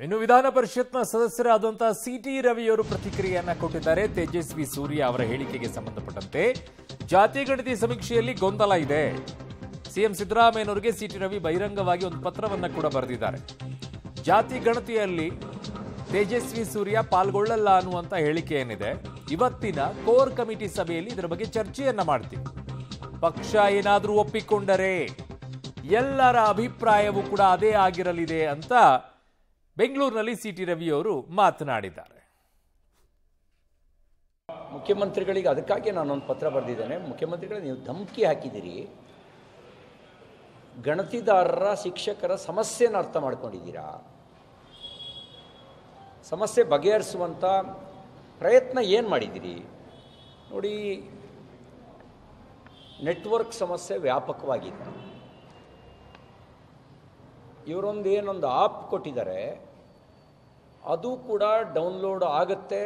ಇನ್ನು ವಿಧಾನ ಪರಿಷತ್ನ ಸದಸ್ಯರಾದಂತಹ ಸಿಟಿ ರವಿಯವರು ಪ್ರತಿಕ್ರಿಯೆಯನ್ನ ಕೊಟ್ಟಿದ್ದಾರೆ. ತೇಜಸ್ವಿ ಸೂರ್ಯ ಅವರ ಹೇಳಿಕೆಗೆ ಸಂಬಂಧಪಟ್ಟಂತೆ ಜಾತಿ ಗಣತಿ ಸಮೀಕ್ಷೆಯಲ್ಲಿ ಗೊಂದಲ ಇದೆ. ಸಿಎಂ ಸಿದ್ದರಾಮಯ್ಯನವರಿಗೆ ಸಿಟಿ ರವಿ ಬಹಿರಂಗವಾಗಿ ಒಂದು ಪತ್ರವನ್ನ ಕೂಡ ಬರೆದಿದ್ದಾರೆ. ಜಾತಿ ಗಣತಿಯಲ್ಲಿ ತೇಜಸ್ವಿ ಸೂರ್ಯ ಪಾಲ್ಗೊಳ್ಳಲ್ಲ ಅನ್ನುವಂತ ಹೇಳಿಕೆ ಏನಿದೆ, ಇವತ್ತಿನ ಕೋರ್ ಕಮಿಟಿ ಸಭೆಯಲ್ಲಿ ಇದರ ಬಗ್ಗೆ ಚರ್ಚೆಯನ್ನ ಮಾಡ್ತೀವಿ. ಪಕ್ಷ ಏನಾದರೂ ಒಪ್ಪಿಕೊಂಡರೆ ಎಲ್ಲರ ಅಭಿಪ್ರಾಯವೂ ಕೂಡ ಅದೇ ಆಗಿರಲಿದೆ ಅಂತ ಬೆಂಗಳೂರಿನಲ್ಲಿ ಸಿಟಿ ರವಿ ಅವರು ಮಾತನಾಡಿದ್ದಾರೆ. ಮುಖ್ಯಮಂತ್ರಿಗಳಿಗೆ ಅದಕ್ಕಾಗಿ ನಾನೊಂದು ಪತ್ರ ಬರೆದಿದ್ದೇನೆ. ಮುಖ್ಯಮಂತ್ರಿಗಳಿಗೆ ನೀವು ಧಮಕಿ ಹಾಕಿದ್ದೀರಿ, ಗಣತಿದಾರರ ಶಿಕ್ಷಕರ ಸಮಸ್ಯೆನ ಅರ್ಥ ಮಾಡ್ಕೊಂಡಿದ್ದೀರಾ, ಸಮಸ್ಯೆ ಬಗೆಹರಿಸುವಂಥ ಪ್ರಯತ್ನ ಏನು ಮಾಡಿದ್ದೀರಿ ನೋಡಿ. ನೆಟ್ವರ್ಕ್ ಸಮಸ್ಯೆ ವ್ಯಾಪಕವಾಗಿದೆ. ಇವರೊಂದು ಏನೊಂದು ಆಪ್ ಕೊಟ್ಟಿದ್ದಾರೆ, ಅದು ಕೂಡ ಡೌನ್ಲೋಡ್ ಆಗುತ್ತೆ.